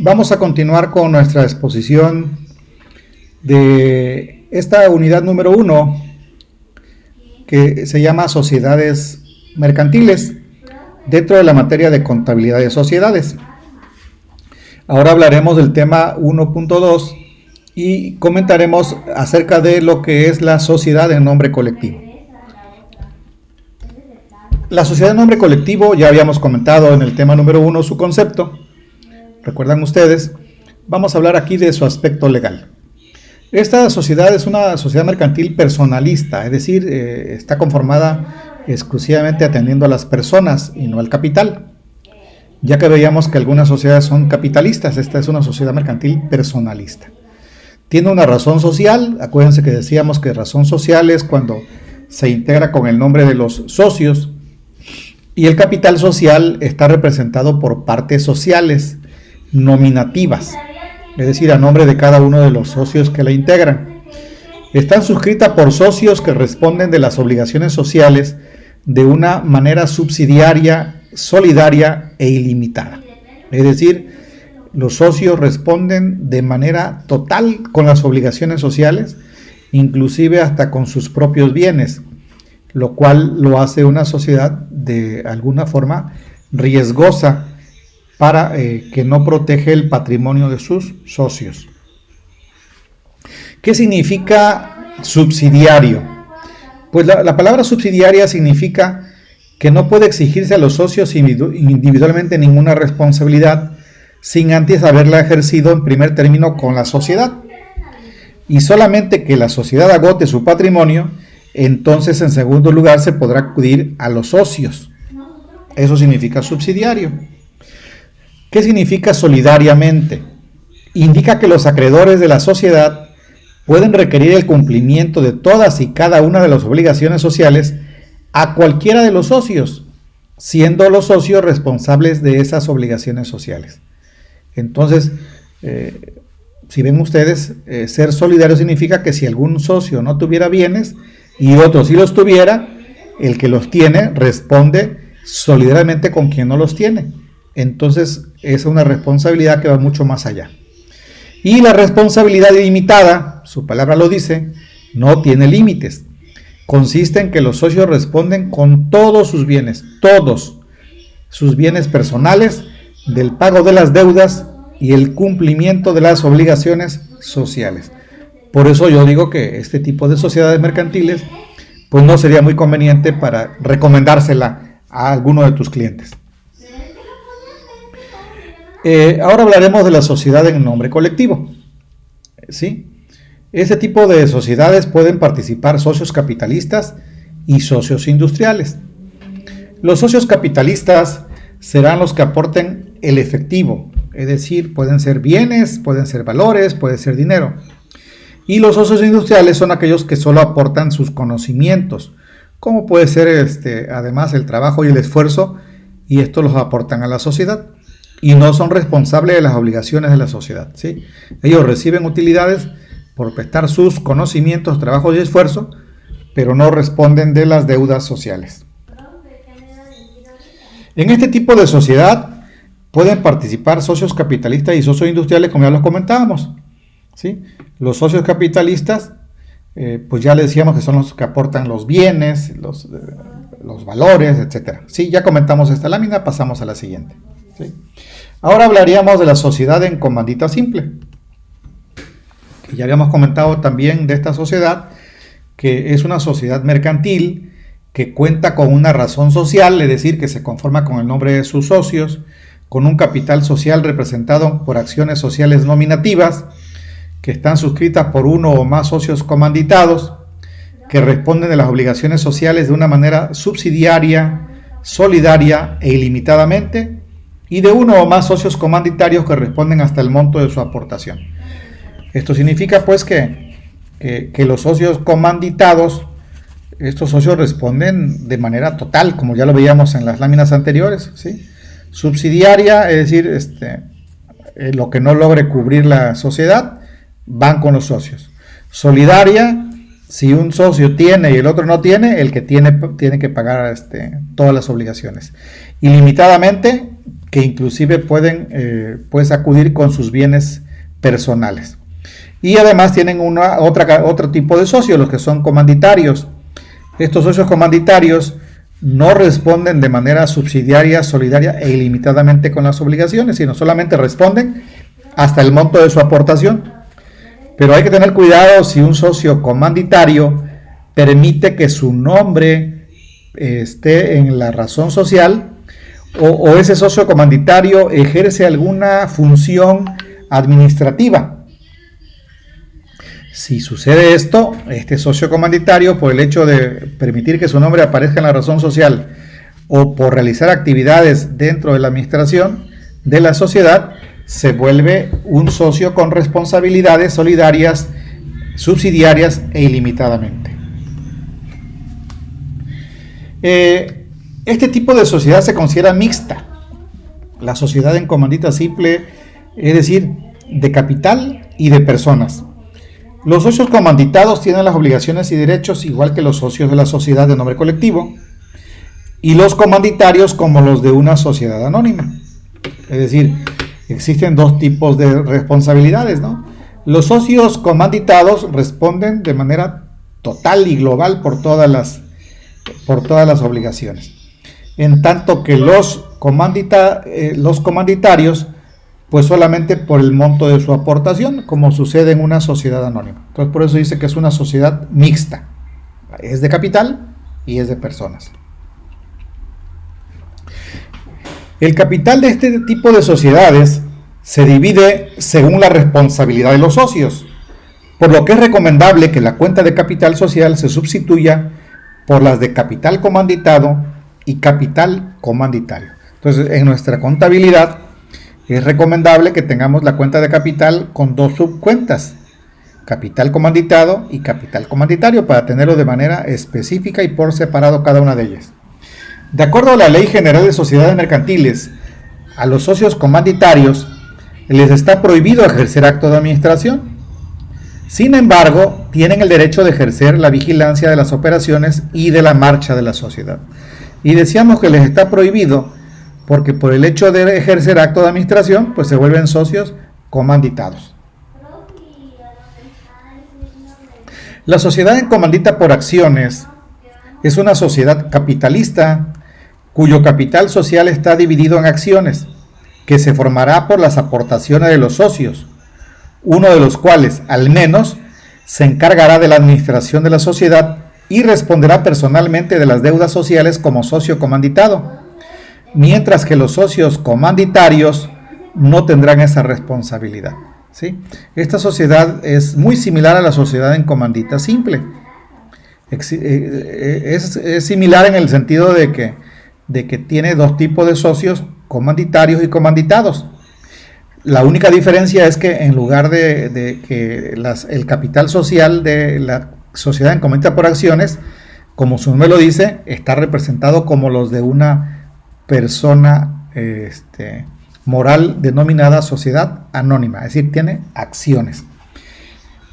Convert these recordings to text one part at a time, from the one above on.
Vamos a continuar con nuestra exposición de esta unidad número 1 que se llama Sociedades Mercantiles dentro de la materia de contabilidad de sociedades. Ahora hablaremos del tema 1.2 y comentaremos acerca de lo que es la sociedad en nombre colectivo. La sociedad en nombre colectivo, ya habíamos comentado en el tema número 1 su concepto. ¿Recuerdan ustedes? Vamos a hablar aquí de su aspecto legal. Esta sociedad es una sociedad mercantil personalista, es decir, está conformada exclusivamente atendiendo a las personas y no al capital. Ya que veíamos que algunas sociedades son capitalistas, esta es una sociedad mercantil personalista. Tiene una razón social, acuérdense que decíamos que razón social es cuando se integra con el nombre de los socios, y el capital social está representado por partes sociales nominativas, es decir, a nombre de cada uno de los socios que la integran. Están suscritas por socios que responden de las obligaciones sociales de una manera subsidiaria, solidaria e ilimitada. Es decir, los socios responden de manera total con las obligaciones sociales, inclusive hasta con sus propios bienes, lo cual lo hace una sociedad de alguna forma riesgosa para que no protege el patrimonio de sus socios. ¿Qué significa subsidiario? Pues la palabra subsidiaria significa que no puede exigirse a los socios individualmente ninguna responsabilidad sin antes haberla ejercido en primer término con la sociedad. Y solamente que la sociedad agote su patrimonio, entonces en segundo lugar se podrá acudir a los socios. Eso significa subsidiario. ¿Qué significa solidariamente? Indica que los acreedores de la sociedad pueden requerir el cumplimiento de todas y cada una de las obligaciones sociales a cualquiera de los socios, siendo los socios responsables de esas obligaciones sociales. Entonces, si ven ustedes, ser solidario significa que si algún socio no tuviera bienes y otro sí los tuviera, el que los tiene responde solidariamente con quien no los tiene. Entonces, es una responsabilidad que va mucho más allá. Y la responsabilidad ilimitada, su palabra lo dice, no tiene límites. Consiste en que los socios responden con todos sus bienes personales, del pago de las deudas y el cumplimiento de las obligaciones sociales. Por eso yo digo que este tipo de sociedades mercantiles pues no sería muy conveniente para recomendársela a alguno de tus clientes. Ahora hablaremos de la sociedad en nombre colectivo. ¿Sí? Este tipo de sociedades pueden participar socios capitalistas y socios industriales. Los socios capitalistas serán los que aporten el efectivo, es decir, pueden ser bienes, pueden ser valores, puede ser dinero. Y los socios industriales son aquellos que solo aportan sus conocimientos, como puede ser además el trabajo y el esfuerzo, y estos los aportan a la sociedad y no son responsables de las obligaciones de la sociedad, ¿sí? Ellos reciben utilidades por prestar sus conocimientos, trabajo y esfuerzo, pero no responden de las deudas sociales. En este tipo de sociedad pueden participar socios capitalistas y socios industriales, como ya los comentábamos, ¿sí? Los socios capitalistas, pues ya les decíamos que son los que aportan los bienes, los valores, etc. Sí, ya comentamos esta lámina, pasamos a la siguiente, ¿sí? Ahora hablaríamos de la sociedad en comandita simple. Ya habíamos comentado también de esta sociedad, que es una sociedad mercantil que cuenta con una razón social, es decir, que se conforma con el nombre de sus socios, con un capital social representado por acciones sociales nominativas, que están suscritas por uno o más socios comanditados, que responden de las obligaciones sociales de una manera subsidiaria, solidaria e ilimitadamente, y de uno o más socios comanditarios que responden hasta el monto de su aportación. Esto significa pues que los socios comanditados, estos socios responden de manera total, como ya lo veíamos en las láminas anteriores, ¿sí? Subsidiaria, es decir, lo que no logre cubrir la sociedad, van con los socios. Solidaria, si un socio tiene y el otro no tiene, el que tiene que pagar todas las obligaciones. Ilimitadamente, que inclusive pueden pues acudir con sus bienes personales. Y además tienen otro tipo de socios, los que son comanditarios. Estos socios comanditarios no responden de manera subsidiaria, solidaria e ilimitadamente con las obligaciones, sino solamente responden hasta el monto de su aportación. Pero hay que tener cuidado si un socio comanditario permite que su nombre esté en la razón social o ese socio comanditario ejerce alguna función administrativa. Si sucede esto, este socio comanditario, por el hecho de permitir que su nombre aparezca en la razón social o por realizar actividades dentro de la administración de la sociedad, se vuelve un socio con responsabilidades solidarias, subsidiarias e ilimitadamente. Este tipo de sociedad se considera mixta. La sociedad en comandita simple, es decir, de capital y de personas. Los socios comanditados tienen las obligaciones y derechos igual que los socios de la sociedad de nombre colectivo y los comanditarios como los de una sociedad anónima. Es decir, existen dos tipos de responsabilidades, ¿no? Los socios comanditados responden de manera total y global por todas las obligaciones. En tanto que los comanditarios pues solamente por el monto de su aportación, como sucede en una sociedad anónima. Entonces por eso dice que es una sociedad mixta. Es de capital y es de personas. El capital de este tipo de sociedades se divide según la responsabilidad de los socios, por lo que es recomendable que la cuenta de capital social se sustituya por las de capital comanditado y capital comanditario. Entonces en nuestra contabilidad es recomendable que tengamos la cuenta de capital con dos subcuentas, capital comanditado y capital comanditario, para tenerlo de manera específica y por separado cada una de ellas. De acuerdo a la Ley General de Sociedades Mercantiles, a los socios comanditarios les está prohibido ejercer acto de administración. Sin embargo, tienen el derecho de ejercer la vigilancia de las operaciones y de la marcha de la sociedad. Y decíamos que les está prohibido porque por el hecho de ejercer acto de administración, pues se vuelven socios comanditados. La sociedad en comandita por acciones es una sociedad capitalista cuyo capital social está dividido en acciones, que se formará por las aportaciones de los socios, uno de los cuales, al menos, se encargará de la administración de la sociedad y responderá personalmente de las deudas sociales como socio comanditado, mientras que los socios comanditarios no tendrán esa responsabilidad, ¿sí? Esta sociedad es muy similar a la sociedad en comandita simple. Es similar en el sentido de que tiene dos tipos de socios, comanditarios y comanditados. La única diferencia es que en lugar de que el capital social de la sociedad en comandita por acciones, como su nombre lo dice, está representado como los de una persona moral denominada sociedad anónima, es decir, tiene acciones.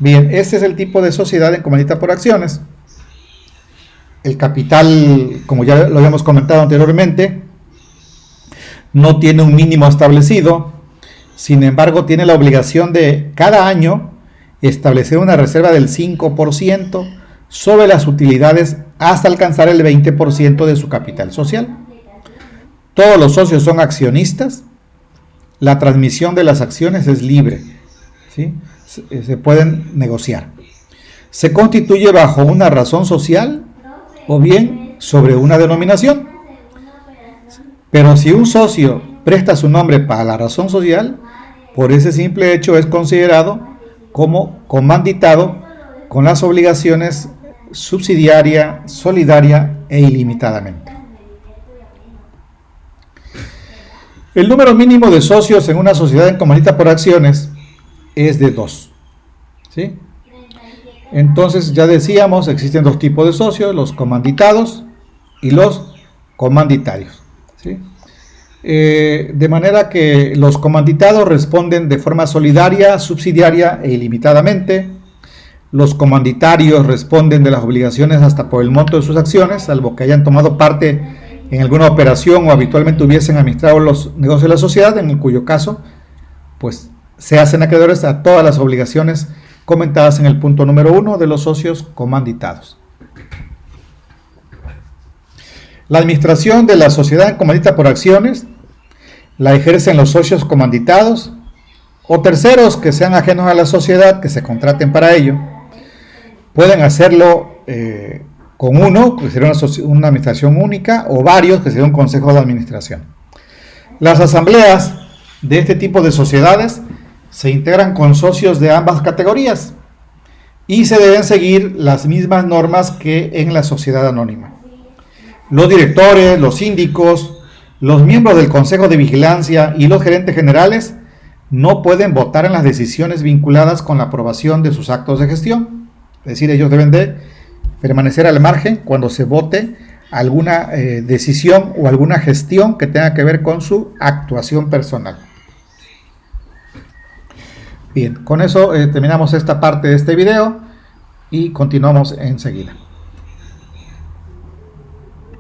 Bien, este es el tipo de sociedad en comandita por acciones. El capital, como ya lo habíamos comentado anteriormente, no tiene un mínimo establecido, sin embargo tiene la obligación de cada año establecer una reserva del 5% sobre las utilidades hasta alcanzar el 20% de su capital social. Todos los socios son accionistas. La transmisión de las acciones es libre, ¿sí? Se pueden negociar. Se constituye bajo una razón social o bien sobre una denominación. Pero si un socio presta su nombre para la razón social, por ese simple hecho es considerado como comanditado con las obligaciones subsidiaria, solidaria e ilimitadamente. El número mínimo de socios en una sociedad en comandita por acciones es de 2, ¿sí? Entonces ya decíamos, existen dos tipos de socios, los comanditados y los comanditarios, ¿sí? De manera que los comanditados responden de forma solidaria, subsidiaria e ilimitadamente. Los comanditarios responden de las obligaciones hasta por el monto de sus acciones, salvo que hayan tomado parte en alguna operación o habitualmente hubiesen administrado los negocios de la sociedad, en cuyo caso pues se hacen acreedores a todas las obligaciones comentadas en el punto número 1 de los socios comanditados. La administración de la sociedad comandita por acciones la ejercen los socios comanditados o terceros que sean ajenos a la sociedad, que se contraten para ello. Pueden hacerlo con uno, que sería una administración única, o varios, que sería un consejo de administración. Las asambleas de este tipo de sociedades se integran con socios de ambas categorías y se deben seguir las mismas normas que en la sociedad anónima. Los directores, los síndicos, los miembros del Consejo de Vigilancia y los gerentes generales no pueden votar en las decisiones vinculadas con la aprobación de sus actos de gestión. Es decir, ellos deben de permanecer al margen cuando se vote alguna decisión o alguna gestión que tenga que ver con su actuación personal. Bien, con eso terminamos esta parte de este video y continuamos enseguida.